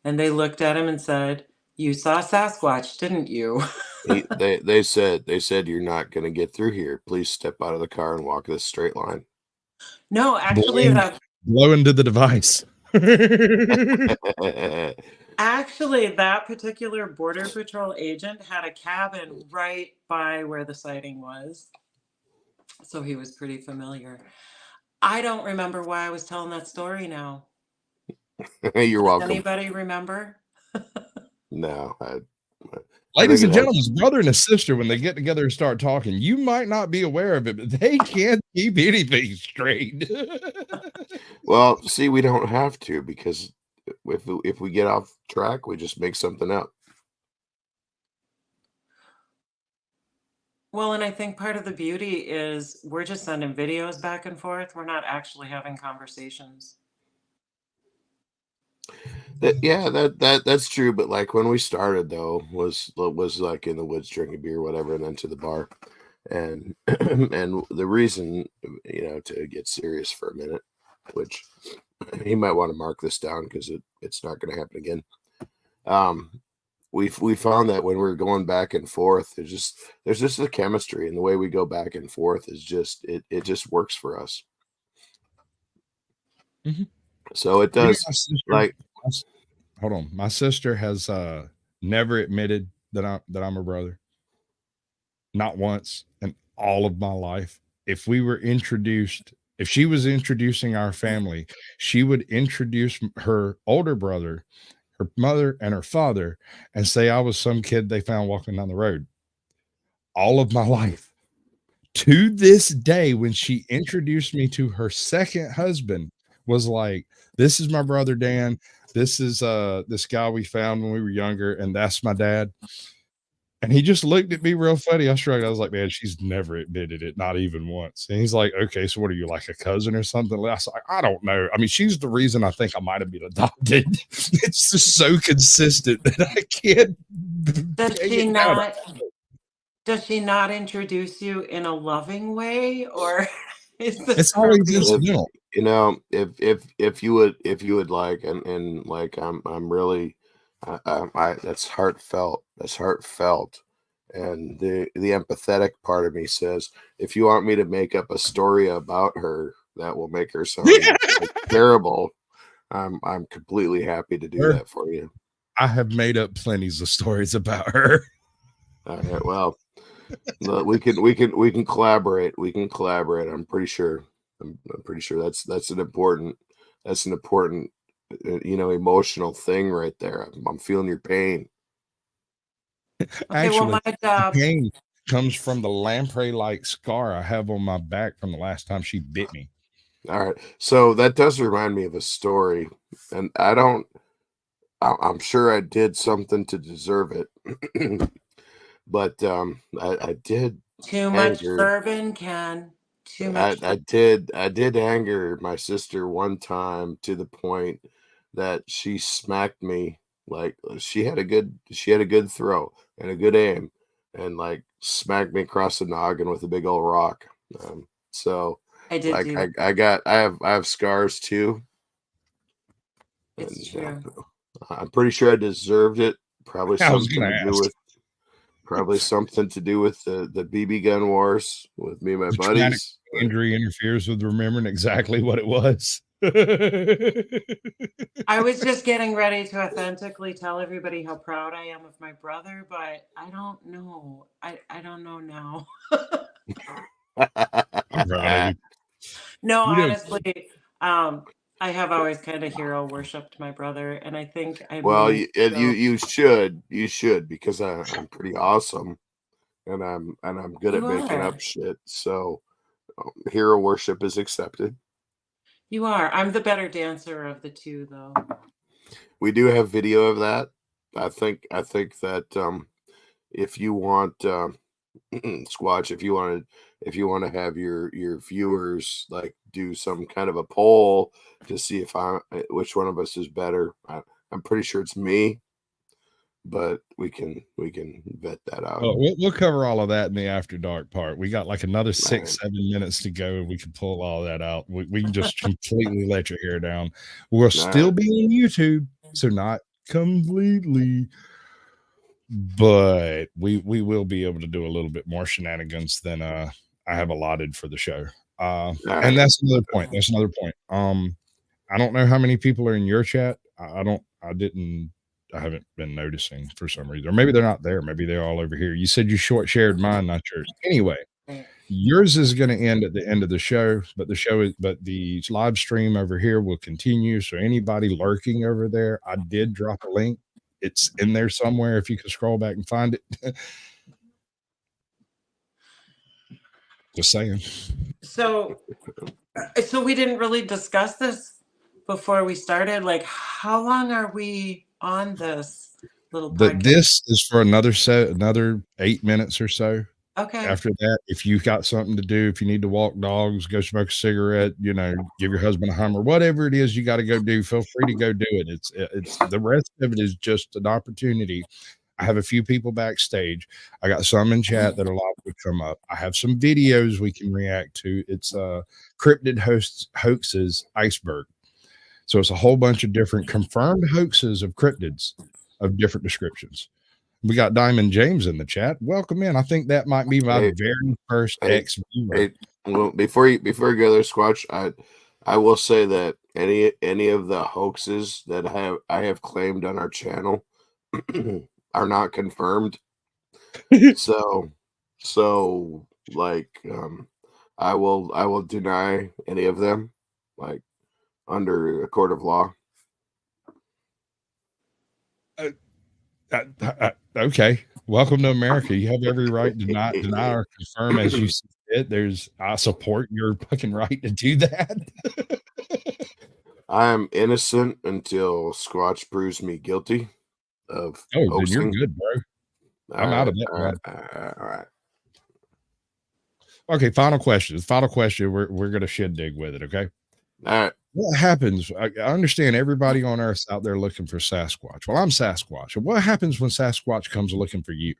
And they looked at him and said, "You saw Sasquatch, didn't you?" They said, "You're not going to get through here. Please step out of the car and walk this straight line." No, actually, blow into the device. Actually, that particular Border Patrol agent had a cabin right by where the sighting was. So he was pretty familiar. I don't remember why I was telling that story now. You're welcome. Does anybody remember? No. Ladies and gentlemen, his brother and his sister, when they get together and start talking, you might not be aware of it, but they can't keep anything straight. Well, see, we don't have to, because if we get off track, we just make something up. Well, and I think part of the beauty is we're just sending videos back and forth. We're not actually having conversations. Yeah, that's true. But like when we started though, was like in the woods drinking beer, whatever, and then to the bar, and and the reason, to get serious for a minute, which he might want to mark this down because it's not going to happen again. We found that when we're going back and forth, there's just a chemistry, and the way we go back and forth is just it just works for us. Mhm. So it You know, does. Like, hold on, my sister has never admitted that I'm her brother. Not once in all of my life. If we were introduced, if she was introducing our family, she would introduce her older brother, her mother, and her father, and say I was some kid they found walking down the road. All of my life. To this day, when she introduced me to her second husband, was like, "This is my brother Dan. This is this guy we found when we were younger, and that's my dad." And he just looked at me real funny. I shrugged. I was like, "Man, she's never admitted it, not even once." And he's like, "Okay, so what are you, like a cousin or something?" I was like, "I don't know. I mean, she's the reason I think I might have been adopted." It's just so consistent that I can't Does hang she it down. not does she not introduce you in a loving way, or is this It's always purely incidental. if you would like, and like I'm really, I that's heartfelt. That's heartfelt. And the empathetic part of me says, if you want me to make up a story about her that will make her sound like terrible, I'm completely happy to do that for you. I have made up plenties of stories about her. All right, well, we can collaborate. We can collaborate. I'm pretty sure. I'm pretty sure that's an important emotional thing right there. I'm feeling your pain. Okay, well, Actually, my the job pain comes from the lamprey-like scar I have on my back from the last time she bit me. All right, so that does remind me of a story, and I'm sure I did something to deserve it, but I did too much anger. bourbon, Ken. Too much I did anger my sister one time to the point that she smacked me. Like, she had a good throw and a good aim, and like smacked me across the noggin with a big old rock. So I did like do that. I have scars too, and It's true. I'm pretty sure I deserved it. Probably I was something gonna to do ask. with the BB gun wars with me and my The traumatic buddies. But injury interferes with remembering exactly what it was. I was just getting ready to authentically tell everybody how proud I am of my brother, but I don't know. I don't know now. I'm proud of you. No, You know, honestly, I have always kind of hero worshipped my brother, and I think I Well, moved. So you should because I'm pretty awesome, and I'm good at you making are. up shit. So hero worship is accepted. You are. I'm the better dancer of the two, though. We do have video of that. I think that if you want Squatch, if you want to have your viewers like do some kind of a poll to see if which one of us is better. I'm pretty sure it's me, but we can vet that out. well, we'll cover all of that in the after dark part. We got like another All 6, right. 7 minutes to go, and we can pull all that out. We can just completely let your hair down. We'll All still right. be on YouTube, so not completely, but we will be able to do a little bit more shenanigans than I have allotted for the show. All And right. that's another point. That's another point. I don't know how many people are in your chat. I haven't been noticing for some reason. Or maybe they're not there. Maybe they're all over here. You said you short shared mine, not yours. Anyway, Right. yours is going to end at the end of the show, but the live stream over here will continue. So anybody lurking over there, I did drop a link. It's in there somewhere if you can scroll back and find it. Just saying. So, so we didn't really discuss this before we started. Like, how long are we on this little podcast? This is for another 8 minutes or so. Okay. After that, if you got something to do, if you need to walk dogs, go smoke a cigarette, give your husband a Hummer, whatever it is you got to go do, feel free to go do it. It's the rest of it is just an opportunity. I have a few people backstage. I got some in chat that are liable to come up. I have some videos we can react to. It's cryptid hoaxes iceberg. So it's a whole bunch of different confirmed hoaxes of cryptids of different descriptions. We got Diamond James in the chat. Welcome in. I think that might be my very first ex viewer. Well, before you go there, Squatch, I will say that any of the hoaxes that I have claimed on our channel are not confirmed. so I will deny any of them, like, under a court of law. Okay. Welcome to America. You have every right to not deny or confirm as you see fit. I support your fucking right to do that. I am innocent until Squatch proves me guilty of then hoaxing. you're good, bro. I'm out of that one. All right. Okay, final question. We're gonna shed dig with it, okay? All right. What happens? I understand everybody on Earth's out there looking for Sasquatch. Well, I'm Sasquatch. And what happens when Sasquatch comes looking for you?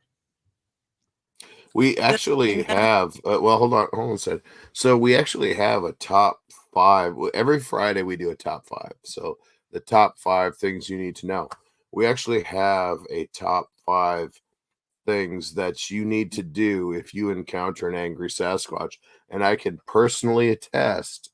We actually have, hold on a second. So we actually have a top 5. Every Friday we do a top 5. So the top 5 things you need to know. We actually have a top 5 things that you need to do if you encounter an angry Sasquatch. And I can personally attest,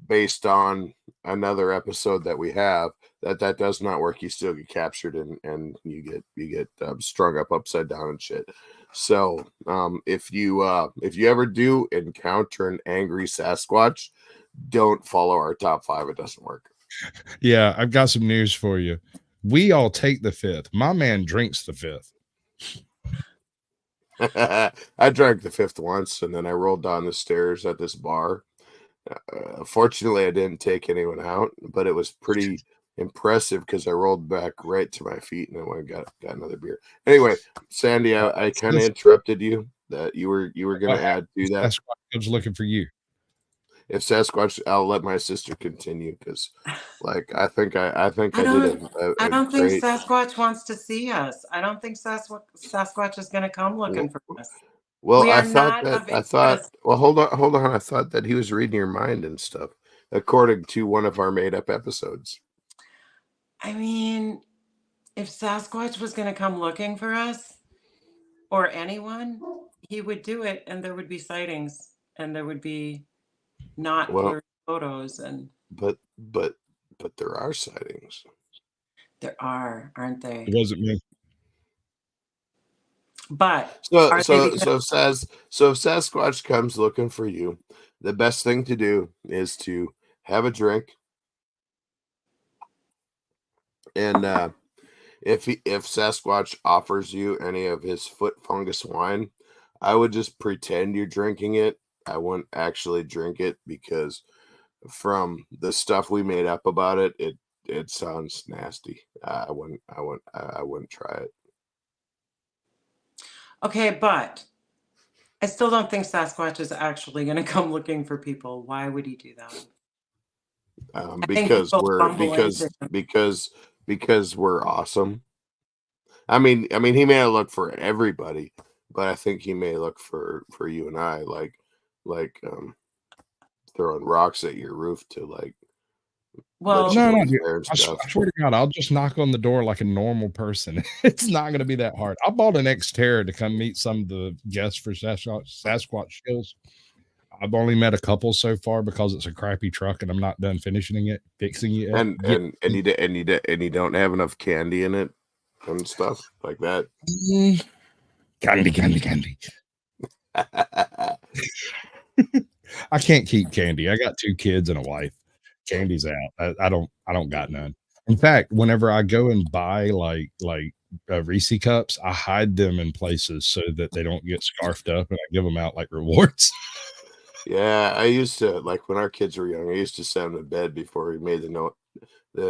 based on another episode that we have, that does not work. You still get captured and you get strung up upside down and shit. So if you ever do encounter an angry Sasquatch, don't follow our top 5. It doesn't work. Yeah, I've got some news for you. We all take the 5th. My man drinks the 5th. I drank the 5th once, and then I rolled down the stairs at this bar. Fortunately, I didn't take anyone out, but it was pretty impressive because I rolled back right to my feet and I went and got another beer. Anyway, Sandy, I kind of interrupted you. That you were going to add to that. Sasquatch was looking for you. If Sasquatch, I'll let my sister continue because, like, I think I did I don't think Sasquatch wants to see us. I don't think Sasquatch is going to come looking for us. Well, We I are thought not that well, hold on. I thought that he was reading your mind and stuff, according to one of our made up episodes. I mean, if Sasquatch was going to come looking for us or anyone, he would do it, and there would be sightings, and there would be not blurry photos. And but there are sightings. There are, aren't they? It wasn't me. But so if Sasquatch comes looking for you, the best thing to do is to have a drink, and if Sasquatch offers you any of his foot fungus wine, I would just pretend you're drinking it. I wouldn't actually drink it because from the stuff we made up about it sounds nasty. I wouldn't try it. Okay, but I still don't think Sasquatch is actually going to come looking for people. Why would he do that? Because we're awesome. I mean, he may look for everybody, but I think he may look for you and I, like throwing rocks at your roof to like. Well, no, I swear to God, I'll just knock on the door like a normal person. It's not going to be that hard. I bought an Xterra to come meet some of the guests for Sasquatch Shills. I've only met a couple so far because it's a crappy truck and I'm not done fixing it. And you don't have enough candy in it and stuff like that. Candy. I can't keep candy. I got 2 kids and a wife. Candy's out. I don't got none. In fact, whenever I go and buy like Reese cups, I hide them in places so that they don't get scarfed up, and I give them out like rewards. Yeah, I used to, like, when our kids were young, I used to send them to bed before we made the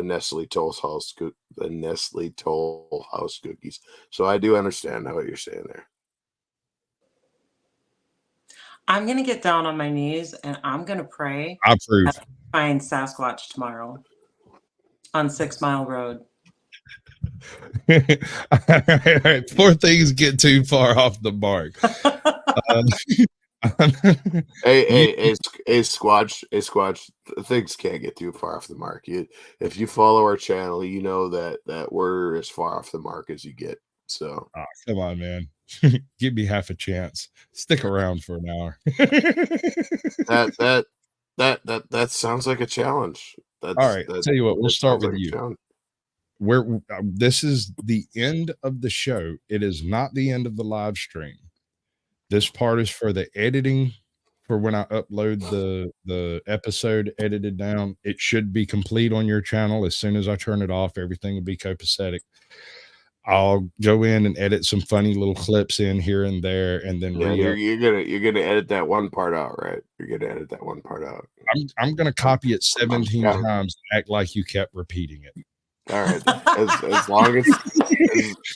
Nestle Toll House cookies. So I do understand what you're saying there. I'm going to get down on my knees and I'm going to pray. I approve. that I find Sasquatch tomorrow on 6 Mile Road. Before things get too far off the mark. Hey, Squatch. Things can't get too far off the mark. If you follow our channel, you know that we're as far off the mark as you get. So, oh, come on, man. Give me half a chance. Stick around for an hour. that sounds like a challenge. All right. Tell you what, we'll start with you. This is the end of the show. It is not the end of the live stream. This part is for the editing, for when I upload the episode edited down. It should be complete on your channel. As soon as I turn it off, everything will be copacetic. I'll go in and edit some funny little clips in here and there, and then you're gonna edit that one part out, right? You're gonna edit that one part out. I'm gonna copy it 17 times and act like you kept repeating it. All right,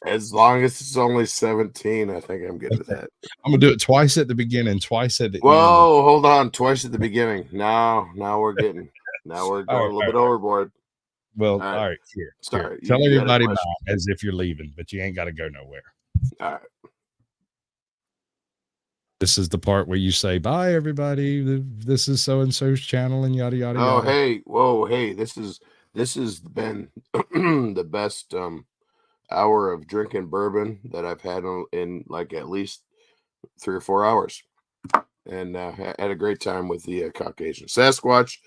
as long as it's only 17, I think I'm good with that. I'm gonna do it twice at the beginning, twice at the end. Whoa, hold on, twice at the beginning. Now we're going a little bit overboard. Well, all right, here. Sorry, tell everybody bye as if you're leaving, but you ain't got to go nowhere. All right. This is the part where you say bye, everybody. This is so and so's channel, and yada yada. Oh, yada. hey, whoa, hey, this has been the best hour of drinking bourbon that I've had in like at least 3 or 4 hours, and had a great time with the CaucAsian Sasquatch.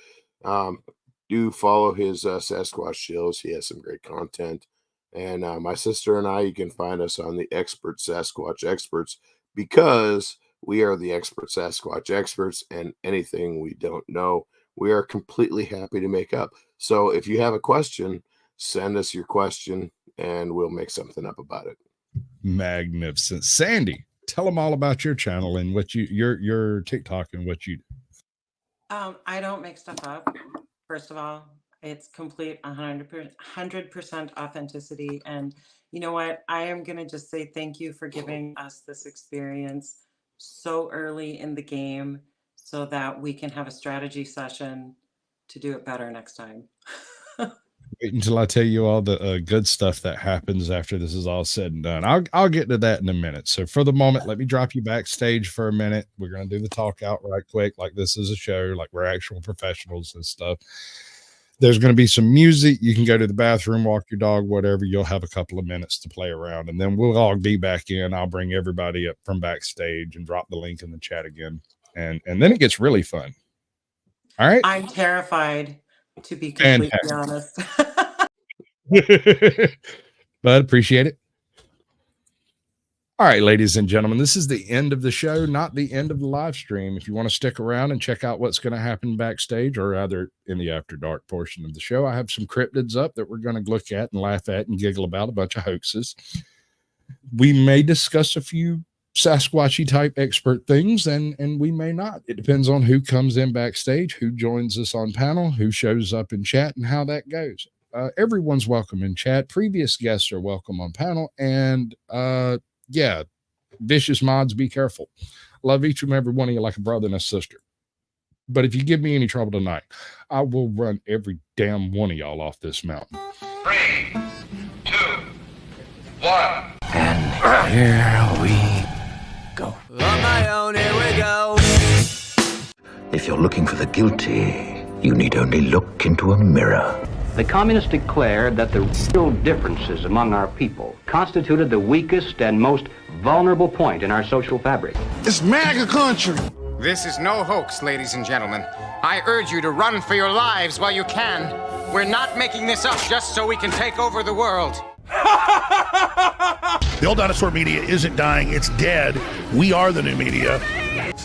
Do follow his Sasquatch Shills. He has some great content. And my sister and I, you can find us on the Expert Sasquatch Experts, because we are the Expert Sasquatch Experts, and anything we don't know, we are completely happy to make up. So if you have a question, send us your question and we'll make something up about it. Magnificent. Sandy, tell them all about your channel and what your TikTok and what you do. I don't make stuff up. First of all, it's complete 100% authenticity. And you know what? I am going to just say thank you for giving us this experience so early in the game so that we can have a strategy session to do it better next time. Wait until I tell you all the good stuff that happens after this is all said and done. I'll get to that in a minute. So for the moment, let me drop you backstage for a minute. We're going to do the talk out right quick, like this is a show, like we're actual professionals and stuff. There's going to be some music. You can go to the bathroom, walk your dog, whatever. You'll have a couple of minutes to play around, and then we'll all be back in. I'll bring everybody up from backstage and drop the link in the chat again. And then it gets really fun. All right. I'm terrified, to be completely honest. But appreciate it. All right, ladies and gentlemen, this is the end of the show, not the end of the live stream. If you want to stick around and check out what's going to happen backstage, or rather in the after dark portion of the show, I have some cryptids up that we're going to look at and laugh at and giggle about, a bunch of hoaxes. We may discuss a few Sasquatchy type expert things, and we may not. It depends on who comes in backstage, who joins us on panel, who shows up in chat, and how that goes. Everyone's welcome in chat. Previous guests are welcome on panel, and yeah, vicious mods, be careful. Love each and every one of you like a brother and a sister. But if you give me any trouble tonight, I will run every damn one of y'all off this mountain. 3, 2, 1. And here we go. On my own, here we go. If you're looking for the guilty, you need only look into a mirror. The communists declared that the real differences among our people constituted the weakest and most vulnerable point in our social fabric. It's MAGA country. This is no hoax, ladies and gentlemen. I urge you to run for your lives while you can. We're not making this up just so we can take over the world. The old dinosaur media isn't dying, it's dead. We are the new media.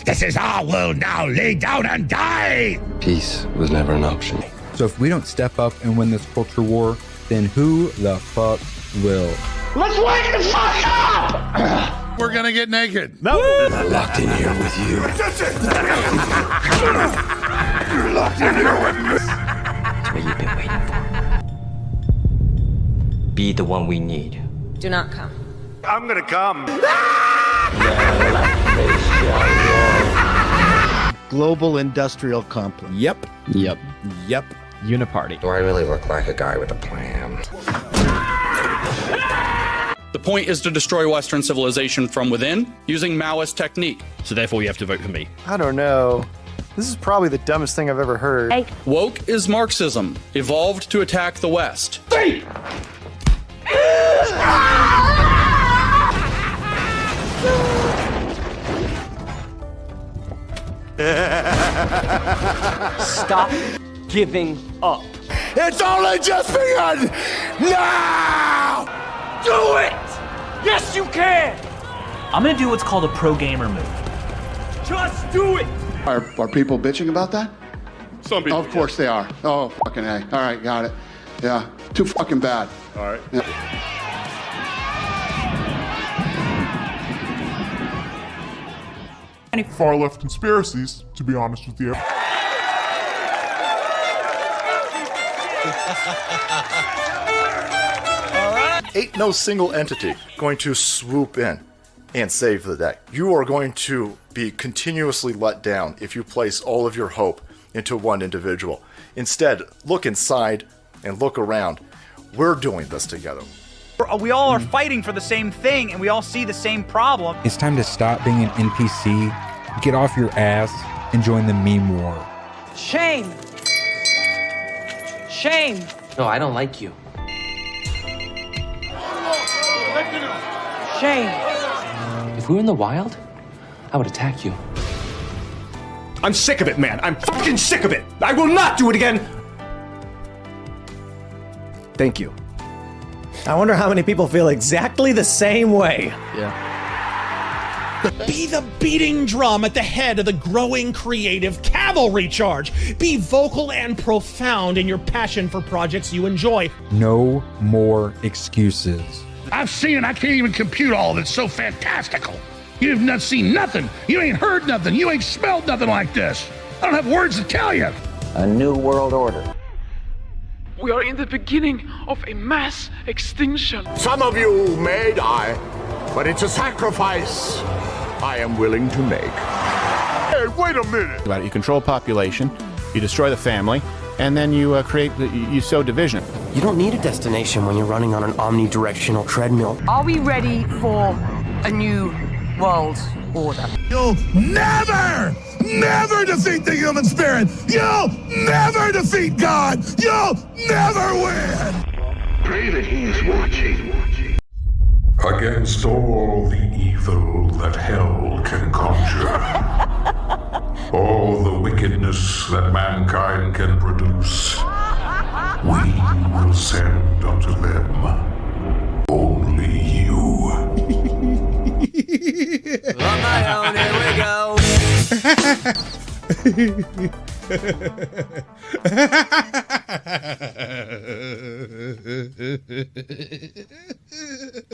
This is our world now. Lay down and die. Peace was never an option. So if we don't step up and win this culture war, then who the fuck will? Let's wake the fuck up! We're gonna get naked. No. I'm locked in here with you. You're locked in here with me. It's what you've been waiting for. Be the one we need. Do not come. I'm gonna come. global industrial complex. Yep. Uniparty. Do I really look like a guy with a plan? The point is to destroy Western civilization from within using Maoist technique. So therefore you have to vote for me. I don't know. This is probably the dumbest thing I've ever heard. Hey. Woke is Marxism, evolved to attack the West. Stop giving up. It's only just begun! Now! Do it! Yes, you can! I'm gonna do what's called a pro gamer move. Just do it! Are people bitching about that? Some people. Of course they are. Oh, fucking A. All right, got it. Yeah, too fucking bad. All right. Yeah. Any far left conspiracies, to be honest with you. Ain't no single entity going to swoop in and save the day. You are going to be continuously let down if you place all of your hope into one individual. Instead, look inside and look around. We're doing this together. We all are fighting for the same thing, and we all see the same problem. It's time to stop being an NPC, get off your ass, and join the meme war. Shame! Shame! No, I don't like you. Shame! If we were in the wild, I would attack you. I'm sick of it, man. I'm fucking sick of it. I will not do it again. Thank you. I wonder how many people feel exactly the same way. Yeah. Be the beating drum at the head of the growing creative cavalry charge. Be vocal and profound in your passion for projects you enjoy. No more excuses. I've seen it. I can't even compute all of it. It's so fantastical. You've not seen nothing. You ain't heard nothing. You ain't smelled nothing like this. I don't have words to tell you. A new world order. We are in the beginning of a mass extinction. Some of you may die, but it's a sacrifice I am willing to make. Hey, wait a minute. You control population, you destroy the family, and then you you sow division. You don't need a destination when you're running on an omnidirectional treadmill. Are we ready for a new world order? You'll never defeat the human spirit. You'll never defeat God. You'll never win. Pray that he is watching. Against all the evil that hell can conjure, all the wickedness that mankind can produce, we will send unto them only you. On my own, here we go.